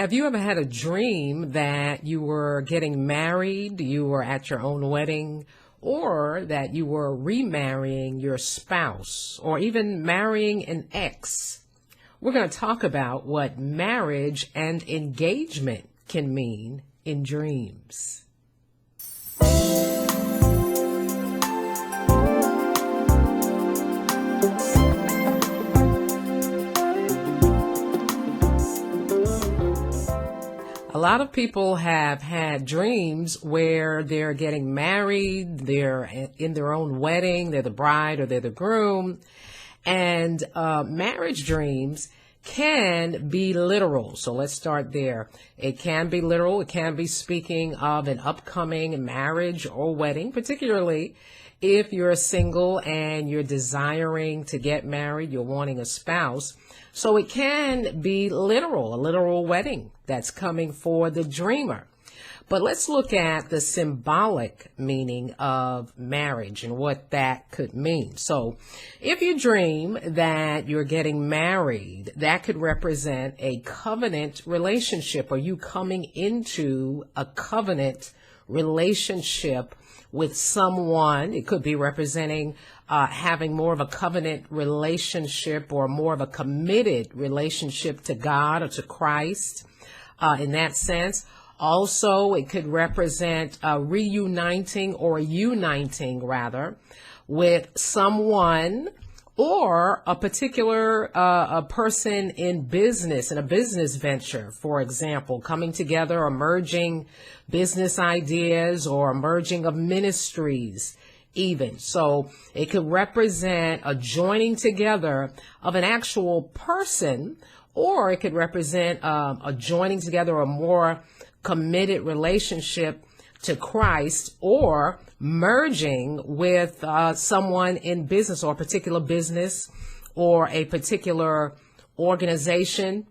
Have you ever had a dream that you were getting married, you were at your own wedding, or that you were remarrying your spouse, or even marrying an ex? We're going to talk about what marriage and engagement can mean in dreams. A lot of people have had dreams where they're getting married, they're in their own wedding, they're the bride or they're the groom. And marriage dreams can be literal. So let's start there. It can be literal. It can be speaking of an upcoming marriage or wedding, particularly if you're single and you're desiring to get married, you're wanting a spouse. So it can be literal, a literal wedding that's coming for the dreamer. But let's look at the symbolic meaning of marriage and what that could mean. So if you dream that you're getting married, that could represent a covenant relationship, or you coming into a covenant relationship with someone. It could be representing having more of a covenant relationship or more of a committed relationship to God or to Christ in that sense. Also, it could represent reuniting or uniting rather with someone or a particular a person in business, in a business venture, for example, coming together or merging business ideas or merging of ministries even. So it could represent a joining together of an actual person, or it could represent a joining together, a more committed relationship to Christ, or merging with someone in business, or a particular business or a particular organization,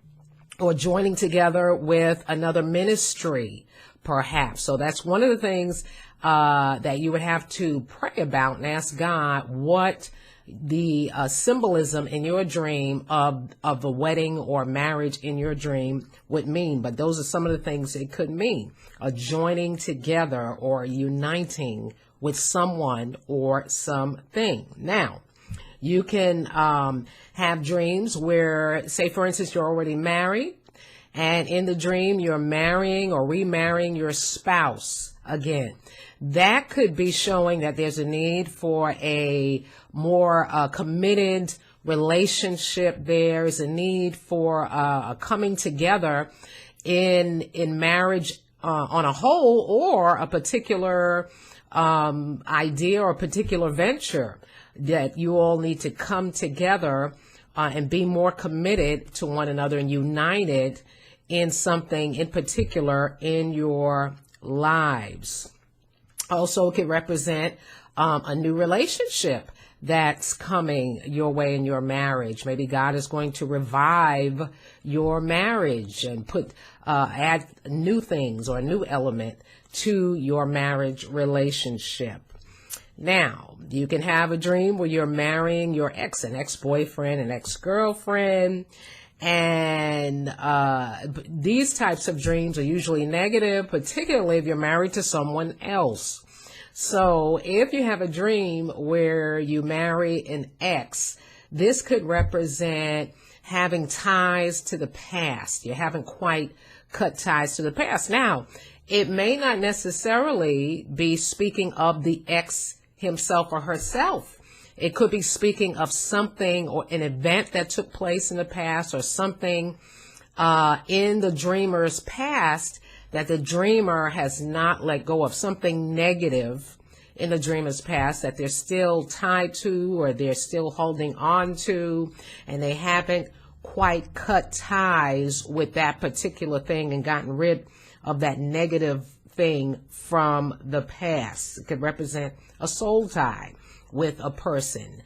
or joining together with another ministry, perhaps. So that's one of the things that you would have to pray about and ask God what the symbolism in your dream of the wedding or marriage in your dream would mean. But those are some of the things it could mean: a joining together or uniting with someone or something. Now, you can have dreams where, say, for instance, you're already married, and in the dream you're marrying or remarrying your spouse again. That could be showing that there's a need for a more committed relationship. There's a need for a coming together in marriage on a whole, or a particular idea or a particular venture that you all need to come together and be more committed to one another and united in something in particular in your lives. Also, it could represent a new relationship that's coming your way in your marriage. Maybe God is going to revive your marriage and add new things or a new element to your marriage relationship. Now, you can have a dream where you're marrying your ex, an ex-boyfriend, an ex-girlfriend. And these types of dreams are usually negative, particularly if you're married to someone else. So if you have a dream where you marry an ex, this could represent having ties to the past. You haven't quite cut ties to the past. Now, it may not necessarily be speaking of the ex himself or herself. It could be speaking of something or an event that took place in the past, or something in the dreamer's past that the dreamer has not let go of, something negative in the dreamer's past that they're still tied to or they're still holding on to, and they haven't quite cut ties with that particular thing and gotten rid of that negative thing from the past. It could represent a soul tie with a person.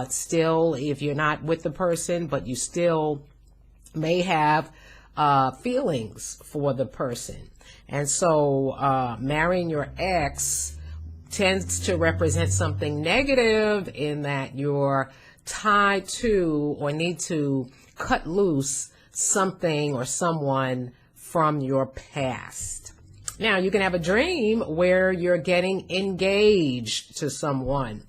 Still, if you're not with the person, but you still may have feelings for the person. And so marrying your ex tends to represent something negative, in that you're tied to or need to cut loose something or someone from your past. Now, you can have a dream where you're getting engaged to someone.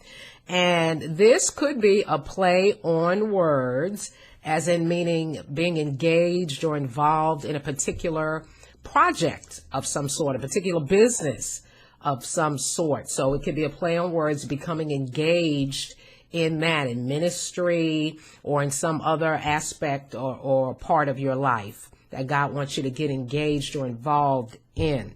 And this could be a play on words, as in meaning being engaged or involved in a particular project of some sort, a particular business of some sort. So it could be a play on words, becoming engaged in that, in ministry or in some other aspect or part of your life that God wants you to get engaged or involved in.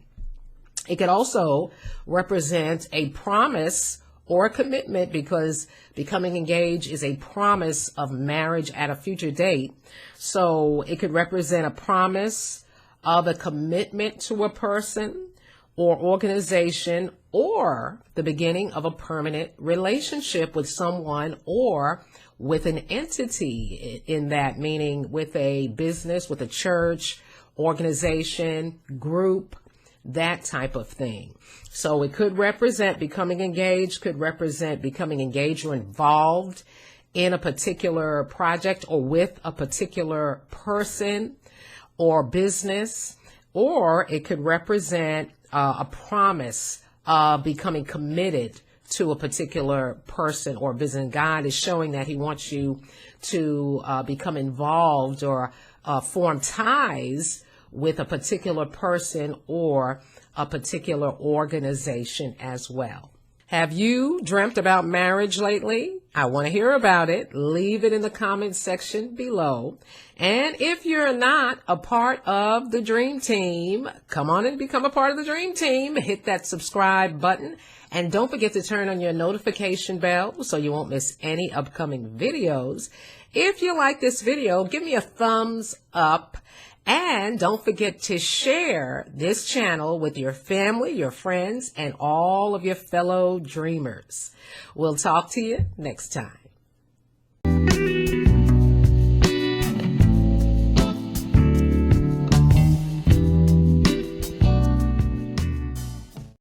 It could also represent a promise or a commitment, because becoming engaged is a promise of marriage at a future date. So it could represent a promise of a commitment to a person or organization, or the beginning of a permanent relationship with someone or with an entity in that, meaning with a business, with a church, organization, group, that type of thing. So it could represent becoming engaged, could represent becoming engaged or involved in a particular project or with a particular person or business, or it could represent a promise of becoming committed to a particular person or business. And God is showing that he wants you to become involved or form ties with a particular person or a particular organization as well. Have you dreamt about marriage lately? I want to hear about it. Leave it in the comments section below. And if you're not a part of the Dream Team, come on and become a part of the Dream Team. Hit that subscribe button. And don't forget to turn on your notification bell so you won't miss any upcoming videos. If you like this video, give me a thumbs up. And don't forget to share this channel with your family, your friends, and all of your fellow dreamers. We'll talk to you next time.